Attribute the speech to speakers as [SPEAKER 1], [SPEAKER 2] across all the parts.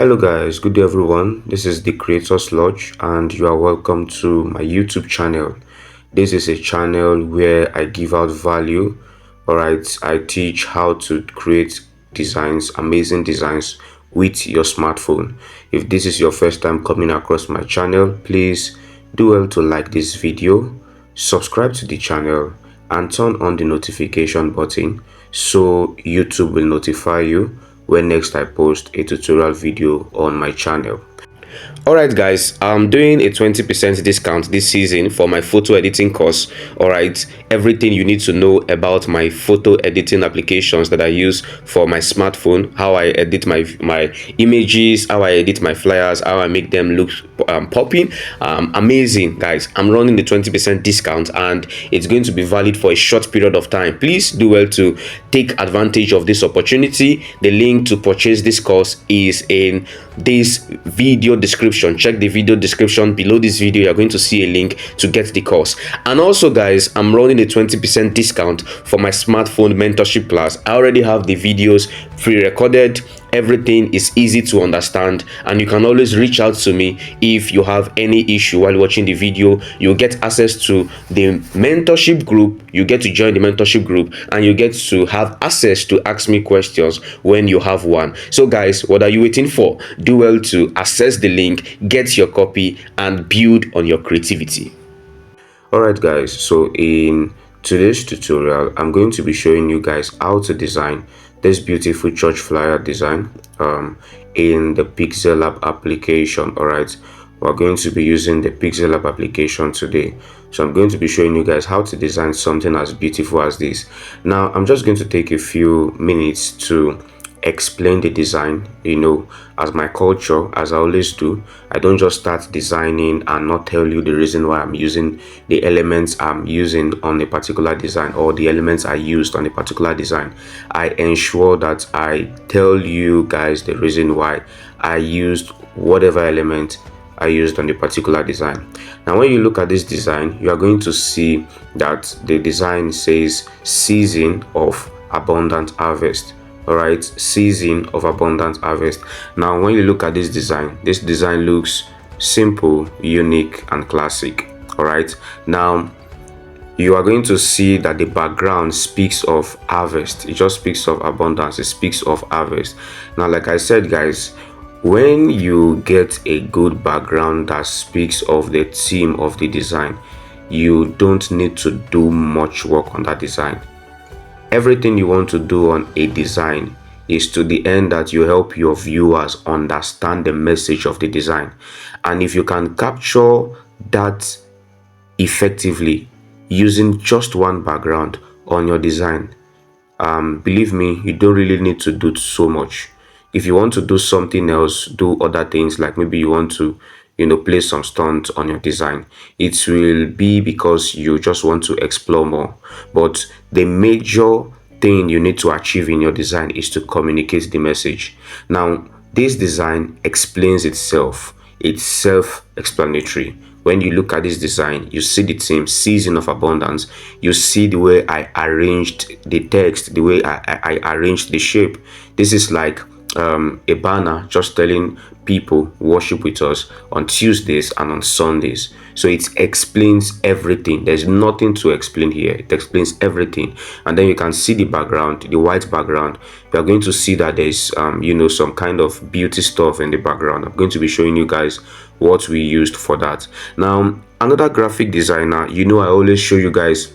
[SPEAKER 1] Hello guys, good day everyone. This is the Creators Lodge and you are welcome to my YouTube channel. This is a channel where I give out value. Alright, I teach how to create designs, amazing designs with your smartphone. If this is your first time coming across my channel, please do well to like this video, subscribe to the channel and turn on the notification button so YouTube will notify you when next I post a tutorial video on my channel. Alright guys, I'm doing a 20% discount this season for my photo editing course. Alright, everything you need to know about my photo editing applications that I use for my smartphone, how I edit my images, how I edit my flyers, how I make them look popping. Amazing guys, I'm running the 20% discount and it's going to be valid for a short period of time. Please do well to take advantage of this opportunity. The link to purchase this course is in this video description. Check the video description below this video. You're going to see a link to get the course. And also guys, I'm running a 20% discount for my smartphone mentorship class. I already have the videos pre-recorded. Everything is easy to understand and you can always reach out to me if you have any issue while watching the video. You'll get access to the mentorship group. You get to join the mentorship group and you get to have access to ask me questions when you have one. So guys, what are you waiting for? Do well to access the link, get your copy and build on your creativity. Alright guys, so in today's tutorial I'm going to be showing you guys how to design this beautiful church flyer design in the Pixellab application. Alright, we're going to be using the Pixellab application today, so I'm going to be showing you guys how to design something as beautiful as this. Now I'm just going to take a few minutes to explain the design. As my culture, as I always do, I don't just start designing and not tell you the reason why I'm using the elements I'm using on a particular design or the elements I used on a particular design. I ensure that I tell you guys the reason why I used whatever element I used on a particular design. Now when you look at this design, you are going to see that the design says season of abundant harvest. Alright, season of abundant harvest. Now when you look at this design looks simple, unique and classic. Alright, now you are going to see that the background speaks of harvest. It just speaks of abundance. It speaks of harvest. Now like I said guys, when you get a good background that speaks of the theme of the design, you don't need to do much work on that design. Everything you want to do on a design is to the end that you help your viewers understand the message of the design. And if you can capture that effectively using just one background on your design, believe me, you don't really need to do so much. If you want to do something else, do other things, like maybe you want to play some stunts on your design, it will be because you just want to explore more. But the major thing you need to achieve in your design is to communicate the message. Now this design explains itself. It's self-explanatory. When you look at this design, you see the theme season of abundance. You see the way I arranged the text, the way I arranged the shape. This is like a banner just telling people worship with us on Tuesdays and on Sundays. So it explains everything. There's nothing to explain here. It explains everything. And then you can see the background, the white background. You are going to see that there's some kind of beauty stuff in the background. I'm going to be showing you guys what we used for that. Now another graphic designer, I always show you guys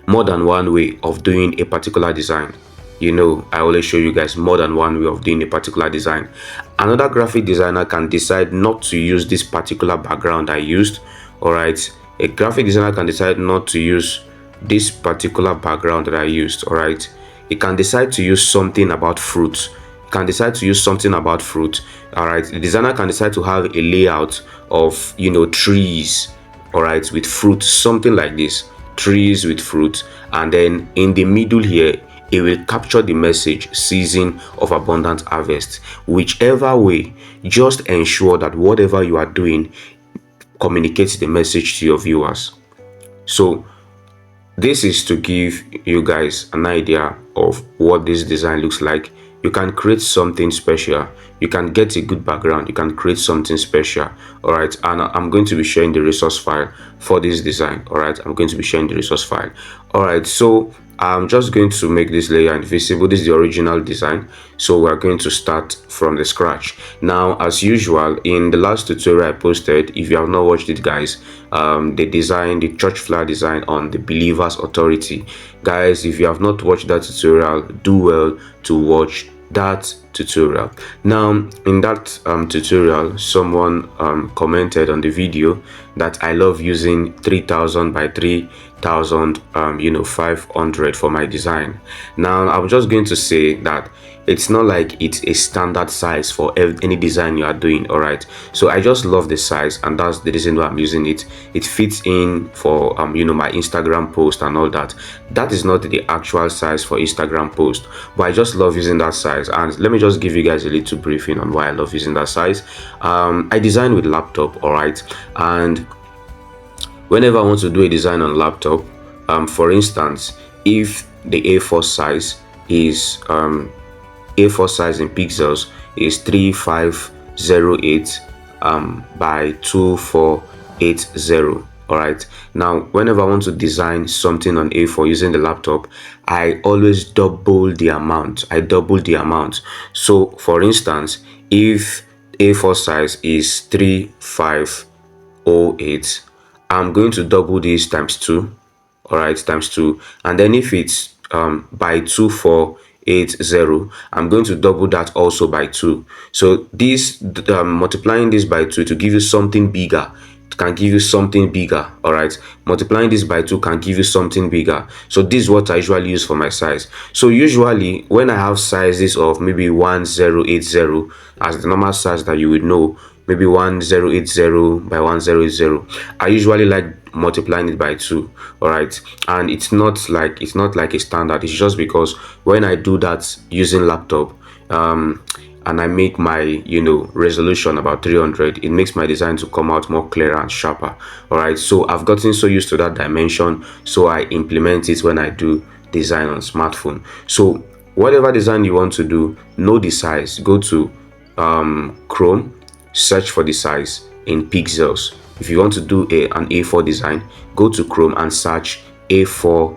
[SPEAKER 1] more than one way of doing a particular design. I always show you guys more than one way of doing a particular design. Another graphic designer can decide not to use this particular background I used. Alright, a graphic designer can decide not to use this particular background that I used. Alright, it can decide to use something about fruit. Can decide to use something about fruit. Alright, the designer can decide to have a layout of trees, alright, with fruit, something like this, trees with fruit, and then in the middle here it will capture the message season of abundant harvest. Whichever way, just ensure that whatever you are doing communicates the message to your viewers. So this is to give you guys an idea of what this design looks like. you can create something special. You can get a good background, you can create something special. All right, and I'm going to be sharing the resource file for this design. All right, I'm going to be sharing the resource file. All right, so I'm just going to make this layer invisible. This is the original design, so we're going to start from the scratch. Now, as usual, in the last tutorial I posted, if you have not watched it, guys, the church flower design on the Believer's Authority. Guys, if you have not watched that tutorial, do well to watch that tutorial. Now, in that tutorial, someone commented on the video that I love using 3000 by 3000 500 for my design. Now, I'm just going to say that it's not like it's a standard size for any design you are doing. All right, so I just love the size, and that's the reason why I'm using it. It fits in for my Instagram post and all that. That is not the actual size for Instagram post, but I just love using that size. And let me just give you guys a little briefing on why I love using that size. I design with laptop, all right, and whenever I want to do a design on laptop, for instance, if the A4 size is A4 size in pixels is 3508 by 2480. All right, now whenever I want to design something on A4 using the laptop, I always double the amount. So for instance, if A4 size is 3508, I'm going to double this times 2. All right, times 2. And then if it's by 2480, I'm going to double that also by 2. So this multiplying this by 2 to give you something bigger can give you something bigger. All right, multiplying this by 2 can give you something bigger. So this is what I usually use for my size. So usually when I have sizes of maybe 1080 as the normal size that you would know, maybe 1080 by 1080, I usually like multiplying it by 2. All right, and it's not like a standard. It's just because when I do that using laptop, and I make my resolution about 300, it makes my design to come out more clearer and sharper. All right, so I've gotten so used to that dimension, so I implement it when I do design on smartphone. So whatever design you want to do, know the size. Go to Chrome, search for the size in pixels. If you want to do an A4 design, go to Chrome and search A4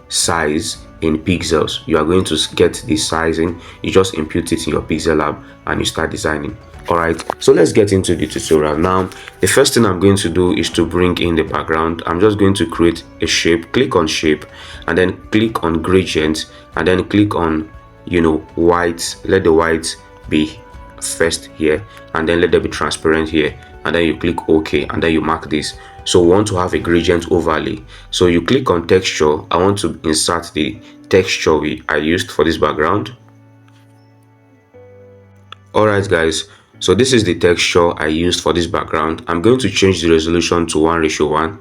[SPEAKER 1] size in pixels. You are going to get the sizing. You just input it in your Pixellab and you start designing. All right, so let's get into the tutorial. Now, the first thing I'm going to do is to bring in the background. I'm just going to create a shape. Click on shape and then click on gradient and then click on white. Let the white be first here and then let there be transparent here, and then you click OK and then you mark this. So we want to have a gradient overlay, so you click on texture. I want to insert the texture I used for this background. All right, guys, so this is the texture I used for this background. I'm going to change the resolution to 1:1,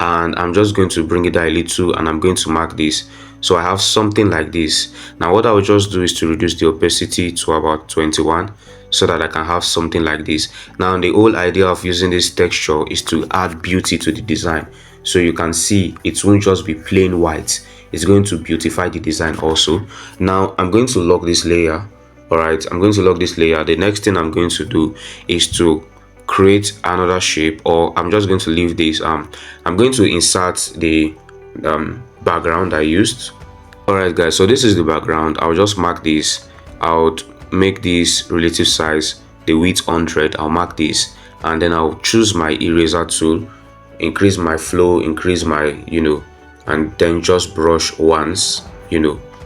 [SPEAKER 1] and I'm just going to bring it down a little, and I'm going to mark this. So I have something like this. Now what I will just do is to reduce the opacity to about 21, so that I can have something like this. Now the whole idea of using this texture is to add beauty to the design. So you can see it won't just be plain white, it's going to beautify the design also. Now I'm going to lock this layer. All right, I'm going to lock this layer. The next thing I'm going to do is to create another shape, or I'm just going to leave this. I'm going to insert the background I used. All right, guys, so this is the background. I'll just mark this. I'll make this relative size the width 100. I'll mark this, and then I'll choose my eraser tool, increase my flow, increase my and then just brush once,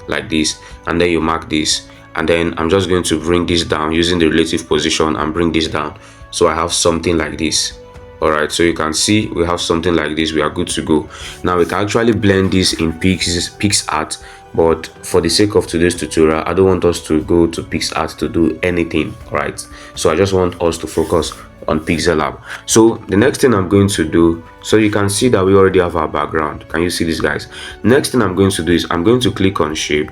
[SPEAKER 1] like this, and then you mark this, and then I'm just going to bring this down using the relative position and bring this down, so I have something like this. All right, so you can see we have something like this. We are good to go. Now we can actually blend this in Pixart, but for the sake of today's tutorial, I don't want us to go to Pixart to do anything. All right, so I just want us to focus on Pixellab. So the next thing I'm going to do, so you can see that we already have our background. Can you see this, guys? Next thing I'm going to do is I'm going to click on shape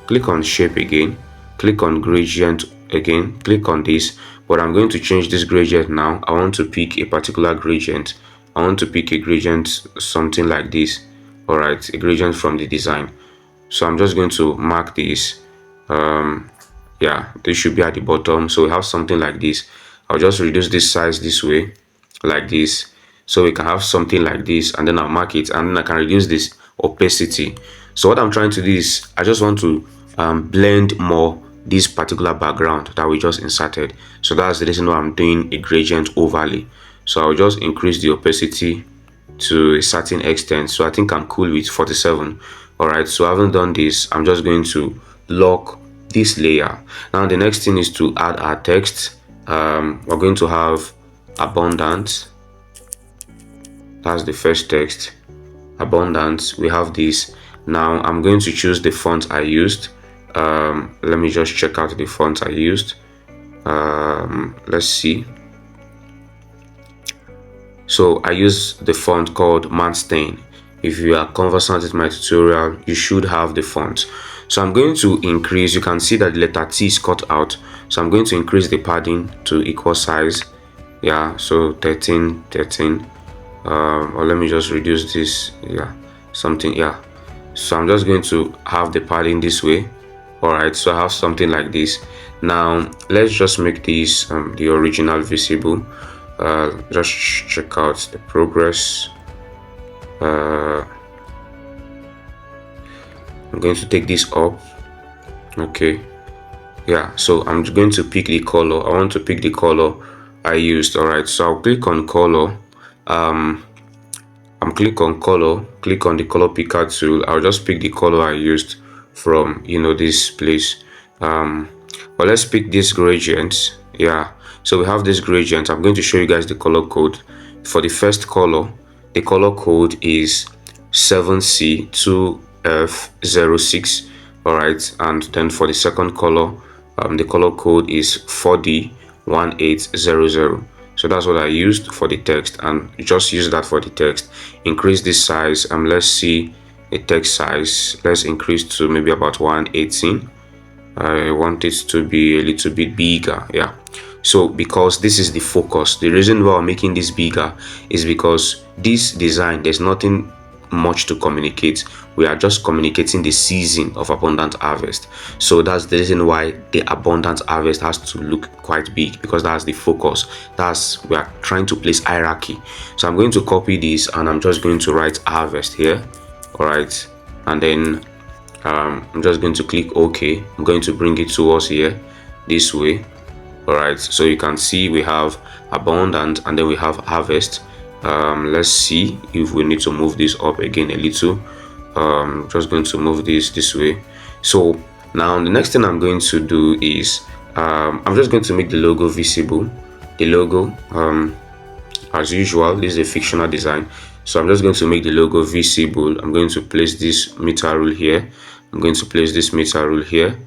[SPEAKER 1] again, click on gradient again, click on this, but I'm going to change this gradient now. I want to pick a particular gradient. I want to pick a gradient something like this. All right, a gradient from the design. So I'm just going to mark this. Yeah, this should be at the bottom. So we have something like this. I'll just reduce this size this way, like this. So we can have something like this, and then I'll mark it, and then I can reduce this opacity. So what I'm trying to do is I just want to blend more this particular background that we just inserted. So that's the reason why I'm doing a gradient overlay. So I'll just increase the opacity to a certain extent. So I think I'm cool with 47. All right, so having done this, I'm just going to lock this layer. Now the next thing is to add our text. We're going to have abundant. That's the first text. Abundance. We have this. Now I'm going to choose the font I used. Let me just check out the font I used. Let's see. So I use the font called Manstein. If you are conversant with my tutorial, you should have the font. So I'm going to increase. You can see that the letter T is cut out. So I'm going to increase the padding to equal size. Yeah, so 13. Or let me just reduce this. Yeah, something. Yeah. So I'm just going to have the padding this way. All right, so I have something like this. Now let's just make this the original visible. Just check out the progress. I'm going to take this up. Okay, yeah, so I'm going to pick the color. I want to pick the color I used. All right, so I'll click on color. Click on color, click on the color picker tool. I'll just pick the color I used from this place. But let's pick this gradient. Yeah, so we have this gradient. I'm going to show you guys the color code. For the first color, the color code is 7C2F06. All right, and then for the second color, the color code is 4D1800. So that's what I used for the text, and just use that for the text. Increase this size. Let's see the text size. Let's increase to maybe about 118. I want it to be a little bit bigger. Yeah. So because this is the focus, the reason why I'm making this bigger is because this design, there's nothing much to communicate. We are just communicating the season of abundant harvest. So that's the reason why the abundant harvest has to look quite big, because that's the focus. We are trying to place hierarchy. So I'm going to copy this, and I'm just going to write harvest here. All right, and then I'm just going to click OK. I'm going to bring it to us here this way. All right, so you can see we have abundant, and then we have harvest. Let's see if we need to move this up again a little. Just going to move this way. So now the next thing I'm going to do is I'm just going to make the logo visible. The logo, as usual, this is a fictional design, so I'm just going to make the logo visible. I'm going to place this meter rule here. I'm going to place this meter rule here,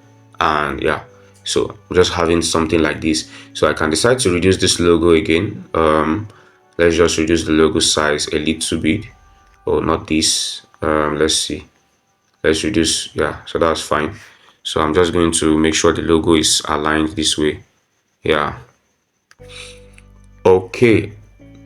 [SPEAKER 1] and yeah, so I'm just having something like this. So I can decide to reduce this logo again. Let's just reduce the logo size a little bit. Oh, not this. Let's see. Let's reduce. Yeah, so that's fine. So I'm just going to make sure the logo is aligned this way. Yeah. Okay.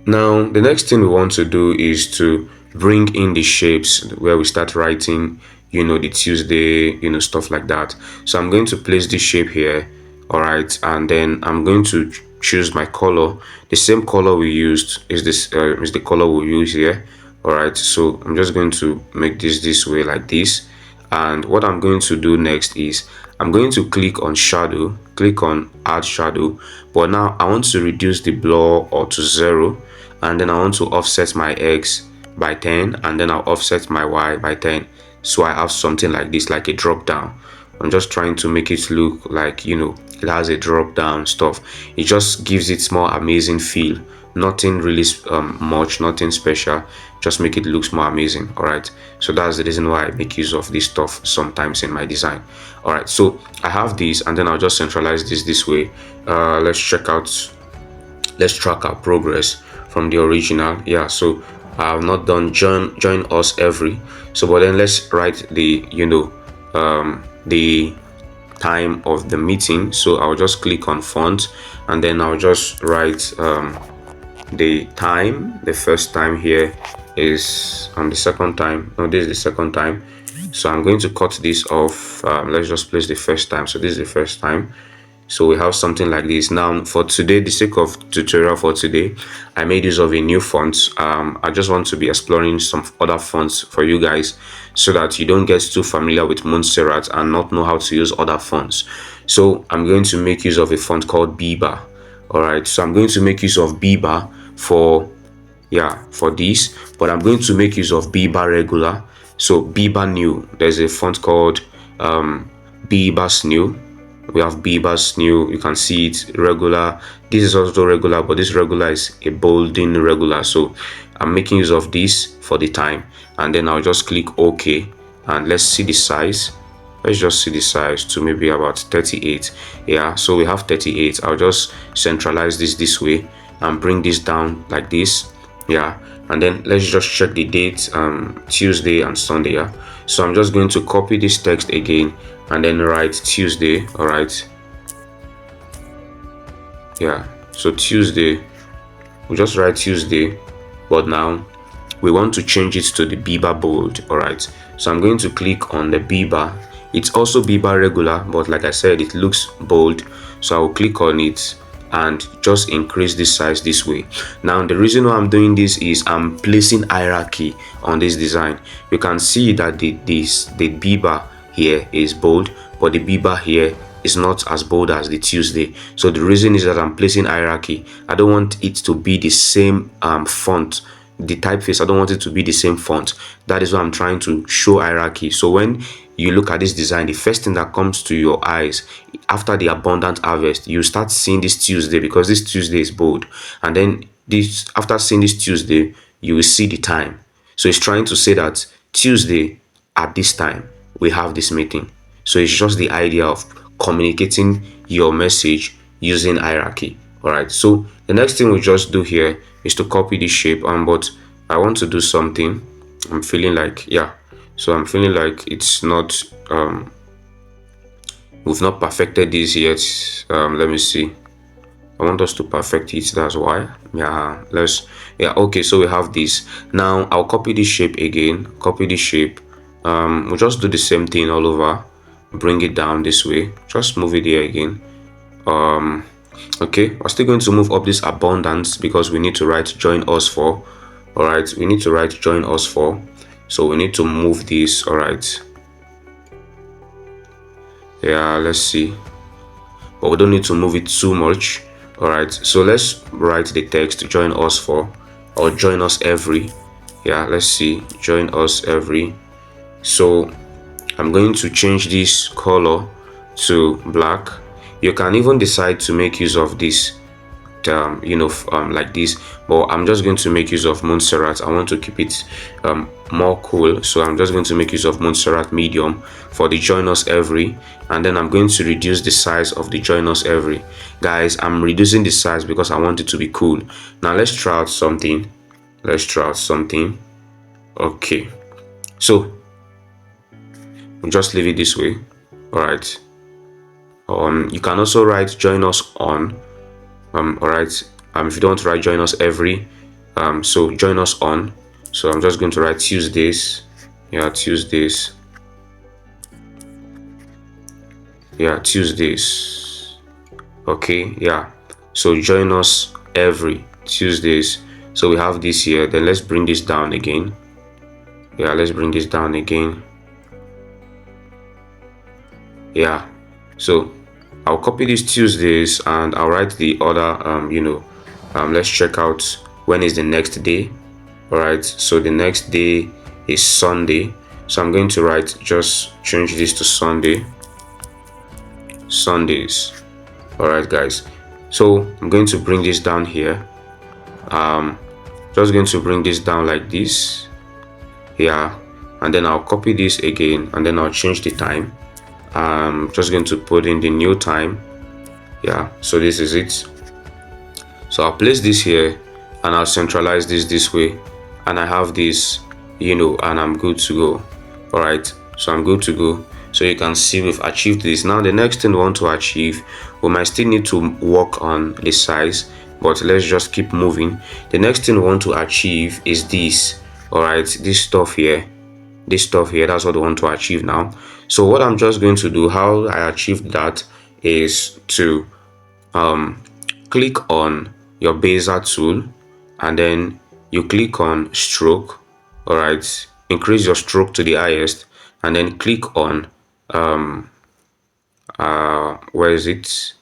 [SPEAKER 1] Now the next thing we want to do is to bring in the shapes where we start writing, the Tuesday, stuff like that. So I'm going to place this shape here. All right, and then I'm going to choose my color. The same color we used is the color we use here. All right, so I'm just going to make this way, like this. And what I'm going to do next is I'm going to click on shadow, click on add shadow, but now I want to reduce the blur or to 0, and then I want to offset my X by 10, and then I'll offset my Y by 10. So I have something like this, like a drop down. I'm just trying to make it look like it has a drop down stuff. It just gives it more amazing feel. Nothing really much, nothing special, just make it looks more amazing. All right, so that's the reason why I make use of this stuff sometimes in my design. All right, so I have this, and then I'll just centralize this way. Let's track our progress from the original. Yeah, so I have not done join us every. So but then let's write the the time of the meeting. So I'll just click on font, and then I'll just write the time. The first time here is on the second time. No, this is the second time. So I'm going to cut this off. Let's just place the first time. So this is the first time. So we have something like this. Now for today, the sake of tutorial for today, I made use of a new font. I just want to be exploring some other fonts for you guys so that you don't get too familiar with Montserrat and not know how to use other fonts. So I'm going to make use of a font called Biba. All right, so I'm going to make use of Biba for this, but I'm going to make use of Biba regular. So Biba new, there's a font called Biba's new. We have Biba's new, you can see it regular. This is also regular, but this regular is a bolding regular. So I'm making use of this for the time, and then I'll just click OK, and let's see the size. Let's just see the size to maybe about 38. Yeah, so we have 38. I'll just centralize this way and bring this down like this. Yeah, and then let's just check the date, Tuesday and Sunday. Yeah, so I'm just going to copy this text again and then write Tuesday. All right, yeah, so Tuesday, we'll just write Tuesday, but now we want to change it to the Biba bold. All right, so I'm going to click on the Biba. It's also Biba regular, but like I said, it looks bold, so I'll click on it and just increase this size this way. Now the reason why I'm doing this is I'm placing hierarchy on this design. You can see that the Biba here is bold, but the Biba here is not as bold as the Tuesday. So the reason is that I'm placing hierarchy. I don't want it to be the same font. The typeface, I don't want it to be the same font. That is why I'm trying to show hierarchy. So when you look at this design, the first thing that comes to your eyes after the abundant harvest, you start seeing this Tuesday, because this Tuesday is bold. And then this, after seeing this Tuesday, you will see the time. So it's trying to say that Tuesday at this time we have this meeting. So it's just the idea of communicating your message using hierarchy. All right, so the next thing we just do here is to copy this shape, but I want to do something. I'm feeling like, so I'm feeling like it's not we've not perfected this yet. Let me see. I want us to perfect it, that's why. Okay, so we have this. Now I'll copy this shape again, copy this shape. We'll just do the same thing all over, bring it down this way, just move it here again. Okay, we're still going to move up this abundance because we need to write join us for. All right, we need to write join us for, so we need to move this. All right, yeah, let's see, but we don't need to move it too much. All right, so let's write the text join us for, or join us every. Yeah, let's see, join us every. So I'm going to change this color to black. You can even decide to make use of this like this, but I'm just going to make use of Montserrat. I want to keep it more cool, so I'm just going to make use of Montserrat medium for the join us every, and then I'm going to reduce the size of the join us every. Guys, I'm reducing the size because I want it to be cool. Now let's try out something. Okay, so we'll just leave it this way. All right, you can also write join us on. All right, if you don't write join us every, so join us on. So I'm just going to write Tuesdays. Tuesdays. Okay, so join us every Tuesdays. So we have this here. Then let's bring this down again. Let's bring this down again. So I'll copy these Tuesdays and I'll write the other let's check out when is the next day. All right, so the next day is Sunday, so I'm going to write, just change this to Sundays. All right guys, so I'm going to bring this down here, just going to bring this down like this, and then I'll copy this again, and then I'll change the time. I'm just going to put in the new time. So this is it. So I'll place this here and I'll centralize this way, and I have this, and I'm good to go. All right, so I'm good to go. So you can see we've achieved this. Now the next thing we want to achieve, we might still need to work on the size, but let's just keep moving. The next thing we want to achieve is this. All right, this stuff here. this stuff here. That's what I want to achieve now. So what I'm just going to do, how I achieved that, is to click on your bezier tool, and then you click on stroke. All right, increase your stroke to the highest, and then click on where is it?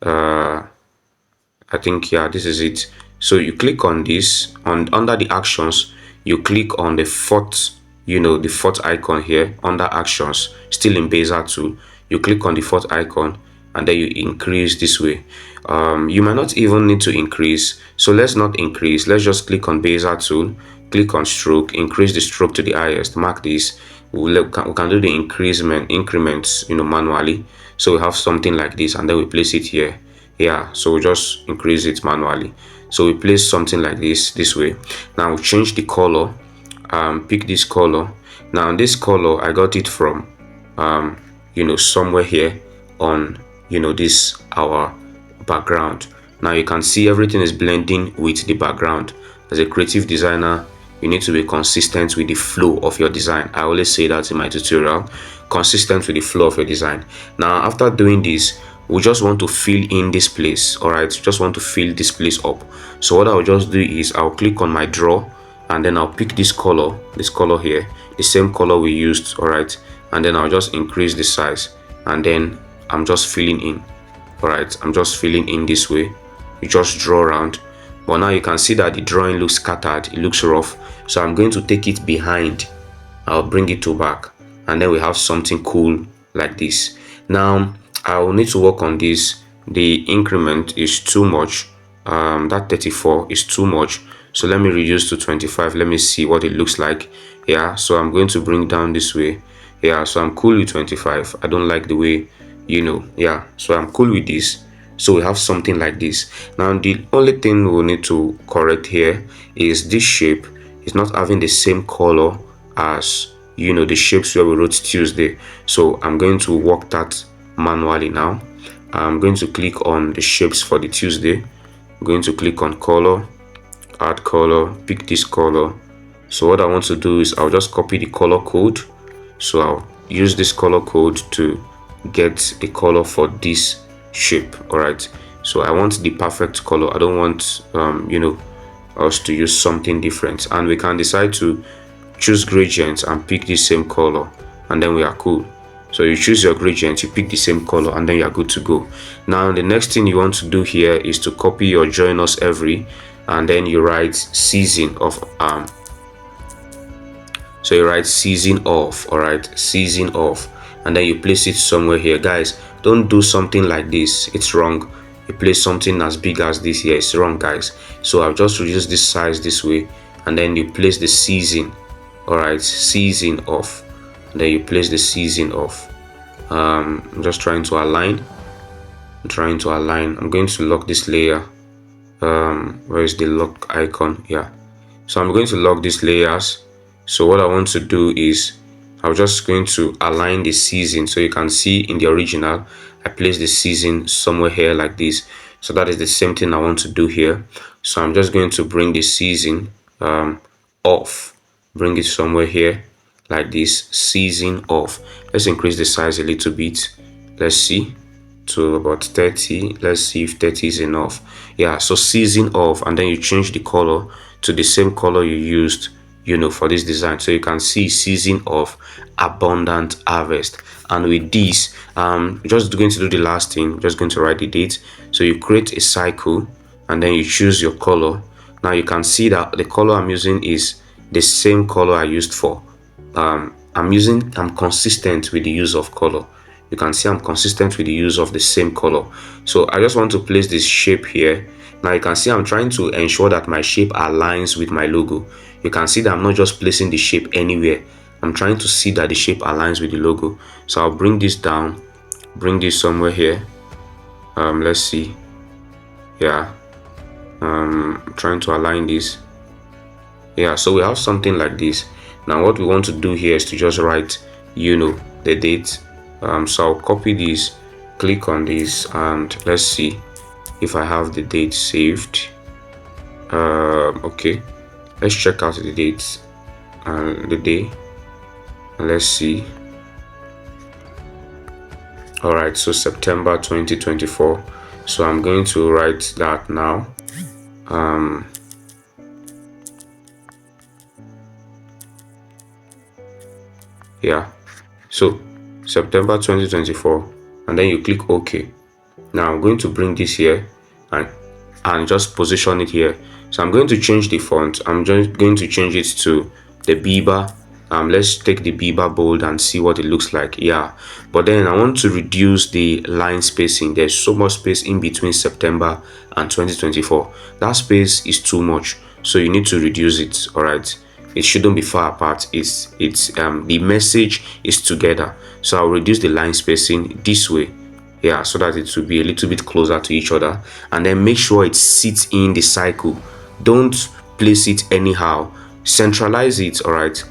[SPEAKER 1] I think, yeah, this is it. So you click on this, and under the actions, you click on the fourth, the fourth icon here under actions, still in bezier tool. You click on the fourth icon, and then you increase this way. You might not even need to increase, so let's not increase. Let's just click on bezier tool, click on stroke, increase the stroke to the highest, mark this. We can do the increments manually. So we have something like this, and then we place it here. Yeah, so we just increase it manually. So we place something like this way. Now we change the color, pick this color. Now this color, I got it from somewhere here on this our background. Now you can see everything is blending with the background. As a creative designer, you need to be consistent with the flow of your design. I always say that in my tutorial, consistent with the flow of your design. Now after doing this, we just want to fill in this place. All right, just want to fill this place up. So what I'll just do is I'll click on my draw, and then I'll pick this color here, the same color we used. All right, and then I'll just increase the size, and then I'm just filling in. All right, I'm just filling in this way. You just draw around, but now you can see that the drawing looks scattered, it looks rough. So I'm going to take it behind, I'll bring it to back, and then we have something cool like this. Now I will need to work on this. The increment is too much. That 34 is too much, so let me reduce to 25. Let me see what it looks like. Yeah, so I'm going to bring down this way. Yeah, so I'm cool with 25. I don't like the way, yeah, so I'm cool with this. So we have something like this. Now the only thing we'll need to correct here is this shape is not having the same color as the shapes where we wrote Tuesday. So I'm going to work that manually. Now I'm going to click on the shapes for the Tuesday. I'm going to click on color, add color, pick this color. So what I want to do is I'll just copy the color code. So I'll use this color code to get the color for this shape. All right, so I want the perfect color. I don't want us to use something different, and we can decide to choose gradient and pick the same color, and then we are cool. So you choose your gradient, you pick the same color, and then you are good to go. Now the next thing you want to do here is to copy your join us every, and then you write season of so you write season of. All right, season of, and then you place it somewhere here. Guys, don't do something like this, it's wrong. You place something as big as this here, it's wrong, guys. So I've just reduced this size this way, and then you place the season. All right, season of, and then you place the season of. I'm just trying to align. I'm going to lock this layer. Where is the lock icon? Yeah, so I'm going to lock these layers. So what I want to do is I'm just going to align the season. So you can see in the original I placed the season somewhere here like this. So that is the same thing I want to do here. So I'm just going to bring the season off, bring it somewhere here like this, season off. Let's increase the size a little bit. Let's see, to about 30. Let's see if 30 is enough. Yeah, so season off, and then you change the color to the same color you used for this design. So you can see season of abundant harvest. And with this, just going to do the last thing, just going to write the date. So you create a cycle, and then you choose your color. Now you can see that the color I'm using is the same color I used for I'm consistent with the use of color. You can see I'm consistent with the use of the same color. So I just want to place this shape here. Now you can see I'm trying to ensure that my shape aligns with my logo. You can see that I'm not just placing the shape anywhere. I'm trying to see that the shape aligns with the logo. So I'll bring this down, bring this somewhere here. Let's see. Yeah, I'm trying to align this. Yeah, so we have something like this. Now what we want to do here is to just write the date. So I'll copy this, click on this, and let's see if I have the date saved. Okay, let's check out the dates and the day. Let's see. All right, so September 2024. So I'm going to write that now. Yeah, so September 2024, and then you click OK. Now I'm going to bring this here and just position it here. So I'm going to change the font. I'm just going to change it to the Bieber. Let's take the Bieber bold and see what it looks like. Yeah, but then I want to reduce the line spacing. There's so much space in between September and 2024. That space is too much, so you need to reduce it. All right, it shouldn't be far apart. It's the message is together, so I'll reduce the line spacing this way. Yeah, so that it will be a little bit closer to each other, and then make sure it sits in the cycle. Don't place it anyhow, centralize it. All right,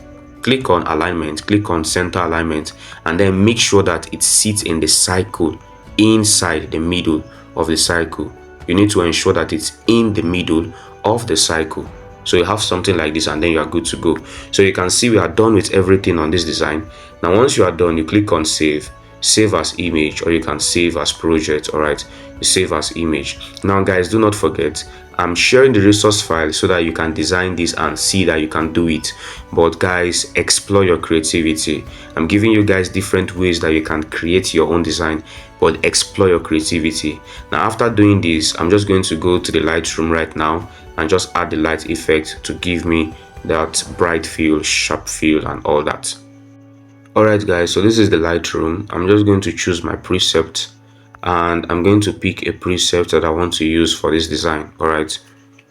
[SPEAKER 1] click on alignment, click on center alignment, and then make sure that it sits in the cycle, inside the middle of the cycle. You need to ensure that it's in the middle of the cycle. So you have something like this, and then you are good to go. So you can see we are done with everything on this design. Now once you are done, you click on save as image, or you can save as project. All right, you save as image. Now guys, do not forget, I'm sharing the resource file so that you can design this and see that you can do it. But guys, explore your creativity. I'm giving you guys different ways that you can create your own design, but explore your creativity. Now after doing this, I'm just going to go to the Lightroom right now and just add the light effect to give me that bright feel, sharp feel, and all that. Alright guys, so this is the Lightroom. I'm just going to choose my preset, and I'm going to pick a preset that I want to use for this design. Alright,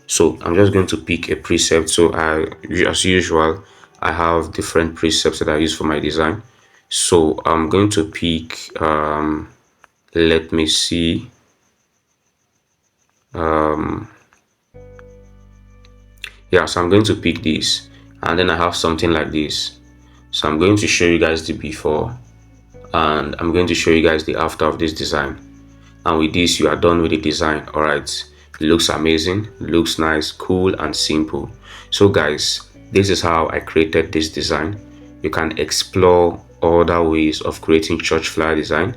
[SPEAKER 1] so I'm just going to pick a preset. So as usual, I have different presets that I use for my design. So I'm going to pick let me see, yeah, so I'm going to pick this, and then I have something like this. So I'm going to show you guys the before, and I'm going to show you guys the after of this design. And with this, you are done with the design. All right, it looks amazing, looks nice, cool, and simple. So guys, this is how I created this design. You can explore other ways of creating church flyer design.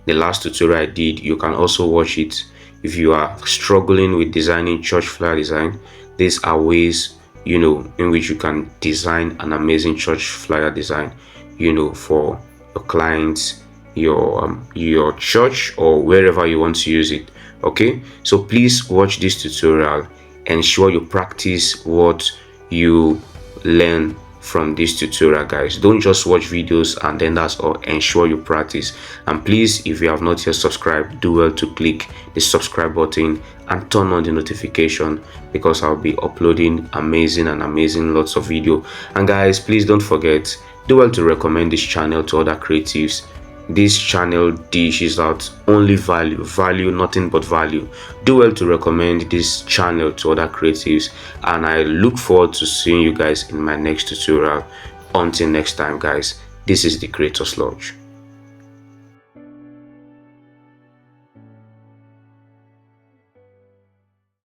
[SPEAKER 1] The last tutorial I did, you can also watch it. If you are struggling with designing church flyer design, these are ways, in which you can design an amazing church flyer design, for your clients, your church, or wherever you want to use it. Okay, so please watch this tutorial. Ensure you practice what you learn from this tutorial, guys. Don't just watch videos and then that's all. Ensure you practice. And please, if you have not yet subscribed, do well to click the subscribe button and turn on the notification, because I'll be uploading amazing lots of video. And guys, please don't forget, do well to recommend this channel to other creatives. This channel dishes out only value, nothing but value. Do well to recommend this channel to other creatives, and I look forward to seeing you guys in my next tutorial. Until next time guys, this is the Creators Lodge.